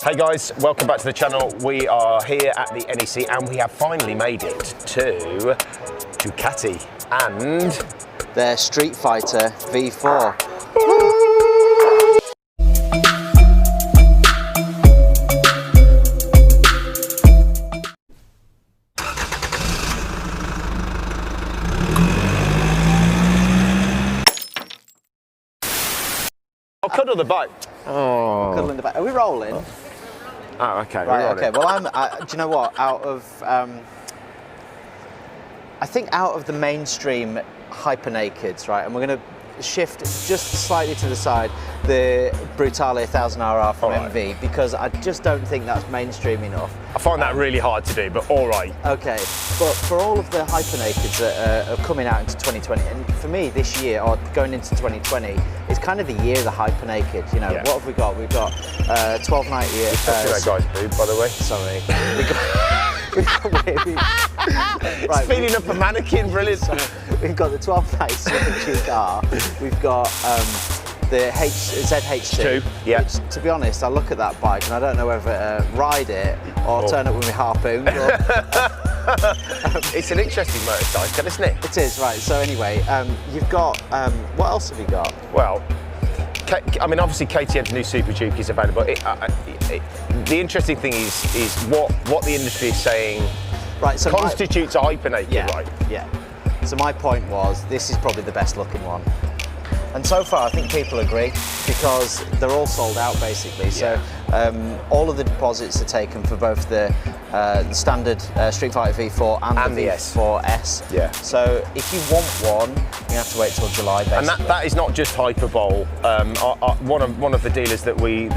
Hey guys, welcome back to the channel. We are here at the NEC and we have finally made it to Ducati and their Streetfighter V4. I'll cuddle the bike. Oh. Cuddling the bike. Are we rolling? Oh, okay. Right, okay. Well, do you know what? I think out of the mainstream hyper nakeds, right, and we're going to shift just slightly to the side the Brutale 1000RR from MV, because I just don't think that's mainstream enough. I find that really hard to do, but all right. Okay, but for all of the hyper nakeds that are coming out into 2020, and for me this year, or going into 2020, is kind of the year of the hyper naked. You know, What have we got? We've got 1290. That guy's boob, by the way. Sorry. Right, feeling up a mannequin, brilliant. So we've got the 1290 Superduke R. We've got the ZH2. Yeah. Which, to be honest, I look at that bike and I don't know whether to ride it or turn up with my harpoon. It's an interesting motorcycle, isn't it? It is, right. So anyway, you've got, what else have you got? Well, I mean, obviously KTM's new Superduke is available. The interesting thing is what the industry is saying so constitutes a hyper naked, right? Yeah. So my point was, this is probably the best looking one. And so far, I think people agree, because they're all sold out basically. So all of the deposits are taken for both the standard Streetfighter V4 and the V4S. Yeah. So if you want one, you have to wait till July basically. And that is not just Hyperbole. One of the dealers that we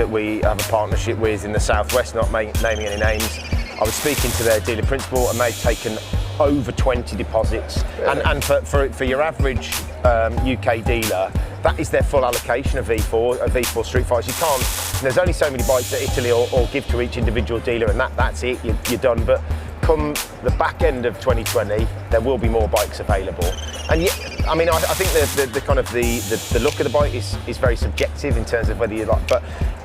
have a partnership with in the southwest, not naming any names, I was speaking to their dealer principal and they've taken over 20 deposits. Really? And for your average UK dealer, that is their full allocation of V4 Street Fighters. You can't, there's only so many bikes that Italy or give to each individual dealer, and that's it, you're done. But come the back end of 2020, there will be more bikes available. And yet, I mean, I think the kind of the look of the bike is very subjective in terms of whether you like, but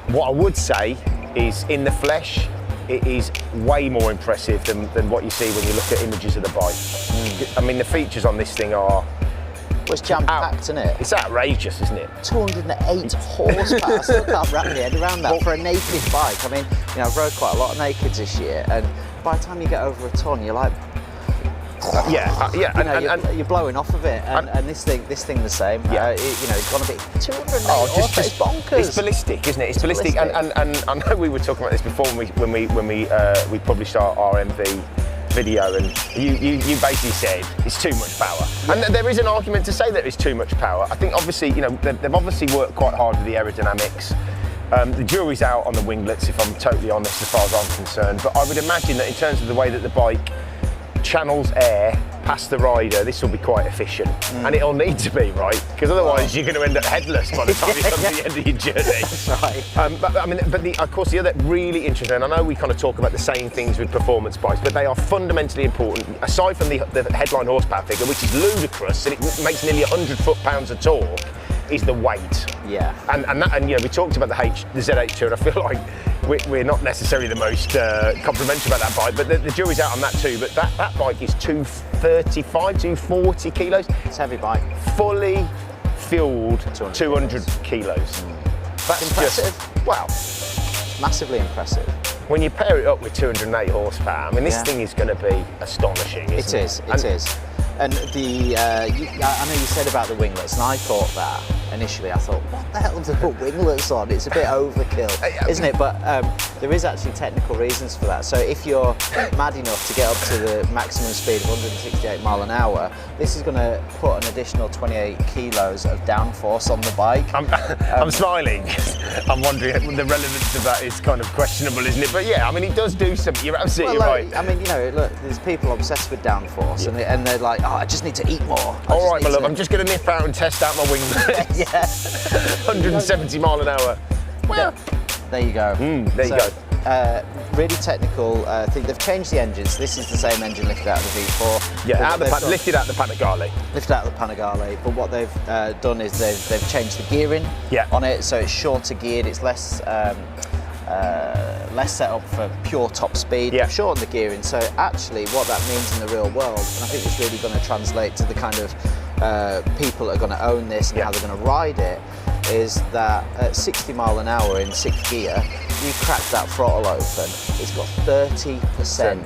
what I would say is in the flesh, it is way more impressive than what you see when you look at images of the bike. I mean, the features on this thing are... Well, it's jam-packed, isn't it? It's outrageous, isn't it? 208 horsepower. I still can't wrap my head around that for a naked bike. I mean, you know, I've rode quite a lot of nakeds this year, and by the time you get over a ton, you're like... you're blowing off of it, and this thing the same. You know, it's gone a bit 208. It's bonkers. It's ballistic, isn't it? It's ballistic. And I know we were talking about this before when we published our MV video, and you basically said it's too much power. And there is an argument to say that it's too much power. I think obviously, you know, they've obviously worked quite hard with the aerodynamics. The jury's out on the winglets, if I'm totally honest, as far as I'm concerned. But I would imagine that in terms of the way that the bike channels air past the rider, this will be quite efficient, and it'll need to be, right? Because otherwise you're going to end up headless by the time you come to the end of your journey. That's right. But I mean, of course, the other really interesting, and I know we kind of talk about the same things with performance bikes, but they are fundamentally important. Aside from the headline horsepower figure, which is ludicrous, and it makes nearly 100 foot-pounds of torque, is the weight. Yeah. And you know, we talked about the ZH2, and I feel like we're not necessarily the most complimentary about that bike, but the jury's out on that too. But that bike is 235, 240 kilos. It's a heavy bike. Fully fueled 200 kilos. That's impressive. Just, wow. Massively impressive. When you pair it up with 208 horsepower, I mean, this thing is going to be astonishing, isn't it? It is. And I know you said about the winglets, and I thought that initially. I thought, what the hell do they put winglets on? It's a bit overkill, isn't it? But there is actually technical reasons for that. So if you're mad enough to get up to the maximum speed of 168 miles an hour, this is going to put an additional 28 kilos of downforce on the bike. I'm smiling. I'm wondering, the relevance of that is kind of questionable, isn't it? But yeah, I mean, it does do something. You're absolutely right. I mean, you know, look, there's people obsessed with downforce, and they're like, oh, I just need to eat more. All right, my love, I'm just going to nip out and test out my winglets. 170 miles an hour. Well, there you go. There you go. Really technical thing. They've changed the engines. This is the same engine lifted out of the V4. Yeah, lifted out the Panigale. Lifted out of the Panigale. But what they've done is they've changed the gearing on it, so it's shorter geared. It's less less set up for pure top speed, Yeah. shorten the gearing. So actually what that means in the real world, and I think it's really going to translate to the kind of people that are going to own this and Yeah. how they're going to ride it, is that at 60 mile an hour in 6th gear, you crack that throttle open, it's got 30%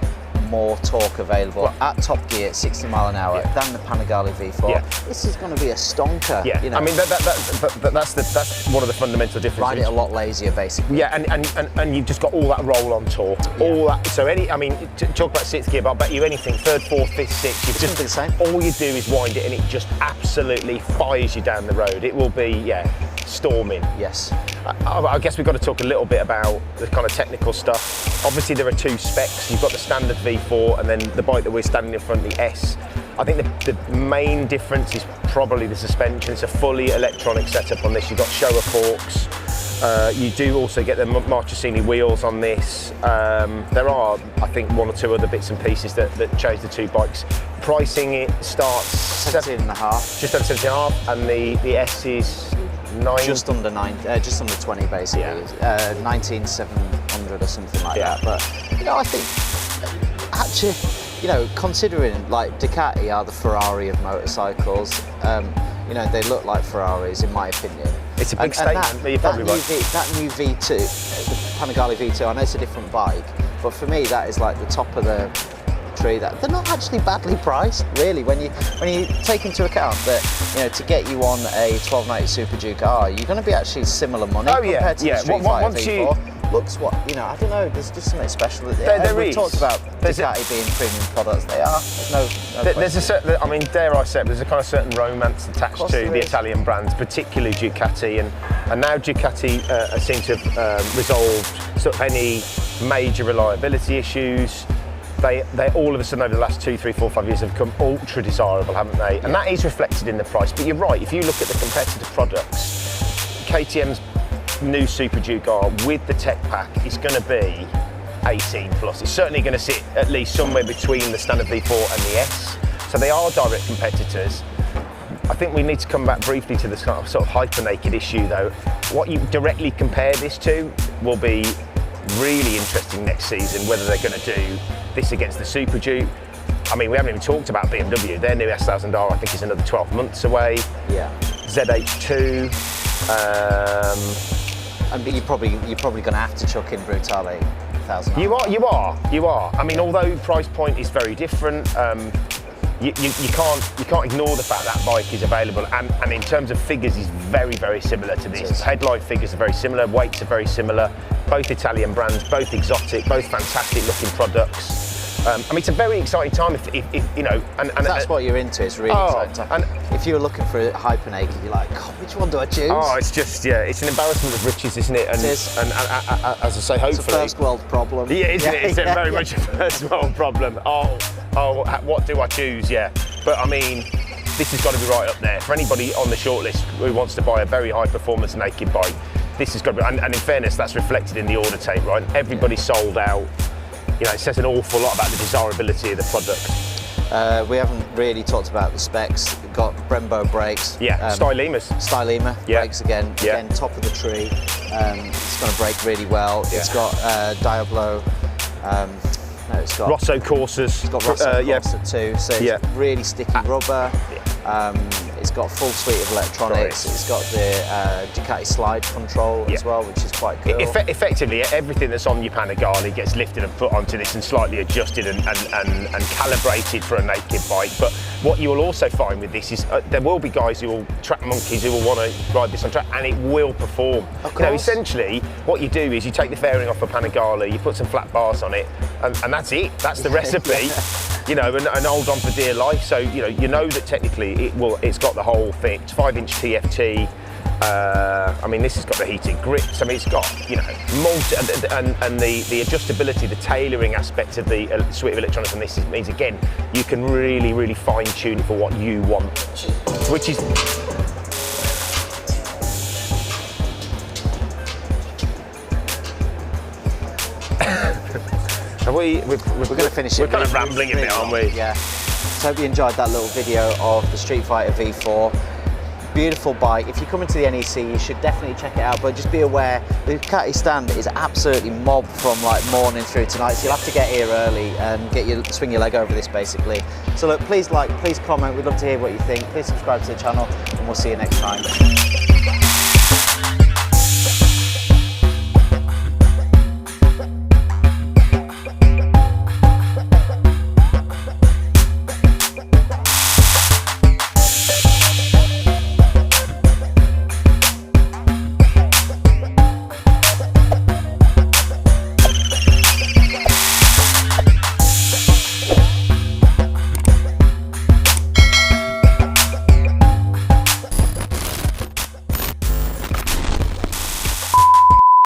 more torque available at top gear at 60 mile an hour than the Panigale V4. Yeah. This is going to be a stonker. Yeah, You know, I mean that's one of the fundamental differences. ride it a lot lazier, basically. Yeah, and you've just got all that roll-on torque, all that. So talk about 6th gear, but I bet you anything, 3rd, 4th, 5th, 6th, It's going to be the same. all you do is wind it, and it just absolutely fires you down the road. It will be storming. Yes. I guess we've got to talk a little bit about the kind of technical stuff. Obviously, there are 2 specs. You've got the standard V4, and then the bike that we're standing in front, the S. I think the main difference is probably the suspension. It's a fully electronic setup on this. You've got shower forks. You do also get the Marchesini wheels on this. There are, I think, 1 or 2 other bits and pieces that change the 2 bikes. Pricing, it starts 17.5. just over 17.5, and the S is 9. Just under 20 basically. Yeah. 19,700 or something like Yeah. that. But I think actually, considering like Ducati are the Ferrari of motorcycles, they look like Ferraris in my opinion. It's a big statement, but you're probably right. That new V2, the Panigale V2, I know it's a different bike, but for me that is like the top of the tree. That they're not actually badly priced, really. When you take into account that to get you on a 1290 Superduke R, you're going to be actually similar money compared to the Streetfighter V4. Looks I don't know. There's just something special. We've talked about Ducati being premium products. They are. There's a certain, dare I say, there's a kind of certain romance attached to the Italian brands, particularly Ducati, and now Ducati seem to have resolved sort of any major reliability issues. They all of a sudden over the last 2, 3, 4, 5 years have become ultra desirable, haven't they? And that is reflected in the price. But you're right. If you look at the competitive products, KTM's new Superduke R with the tech pack is going to be 18 plus. It's certainly going to sit at least somewhere between the standard V4 and the S. So they are direct competitors. I think we need to come back briefly to the sort of hyper naked issue though. What you directly compare this to will be really interesting next season, whether they're going to do this against the Superduke. I mean, we haven't even talked about BMW. Their new S1000R I think is another 12 months away. Yeah. ZH2. And you're probably going to have to chuck in Brutale 1000. You are. I mean, although price point is very different, you can't ignore the fact that bike is available. And in terms of figures, is very, very similar to this. Headlight figures are very similar. Weights are very similar. Both Italian brands, both exotic, both fantastic looking products. I mean, it's a very exciting time if and that's what you're into. It's really exciting time. And if you were looking for a hyper naked, you're like, God, which one do I choose? Oh, it's just it's an embarrassment of riches, isn't it? And, it is. And as I say, hopefully, it's a first world problem. Yeah, isn't it? It's very much a first world problem. Oh, what do I choose? Yeah, but I mean, this has got to be right up there for anybody on the shortlist who wants to buy a very high performance naked bike. This has got to be, and in fairness, that's reflected in the order tape, right? Everybody's sold out. It says an awful lot about the desirability of the product. We haven't really talked about the specs. We've got Brembo brakes. Yeah, Stylema brakes again. Yeah. Again, top of the tree. It's going to brake really well. Yeah. It's got Diablo. It's got Rosso Corsas. It's got Rosso Corsa too. So it's really sticky rubber. It's got a full suite of electronics. It's got the Ducati slide control as well, which is quite cool. Effectively, everything that's on your Panigale gets lifted and put onto this and slightly adjusted and calibrated for a naked bike. But what you will also find with this is there will be guys who will, track monkeys who will want to ride this on track, and it will perform. Of course. Essentially, what you do is you take the fairing off a Panigale, you put some flat bars on it, and that's it. That's the recipe. And hold on for dear life. So you know that technically it's got the whole thing. It's 5-inch TFT. I mean, this has got the heated grips. I mean, it's got and the adjustability, the tailoring aspect of the suite of electronics on this means again you can really, really fine tune it for what you want, which is. We're going to finish it. We're kind of rambling a bit, aren't we? Yeah. So hope you enjoyed that little video of the Streetfighter V4. beautiful bike. If you come into the NEC, you should definitely check it out, but just be aware, the Ducati stand is absolutely mobbed from like morning through tonight, so you'll have to get here early and swing your leg over this basically. So look, please like, please comment, we'd love to hear what you think. Please subscribe to the channel, and we'll see you next time.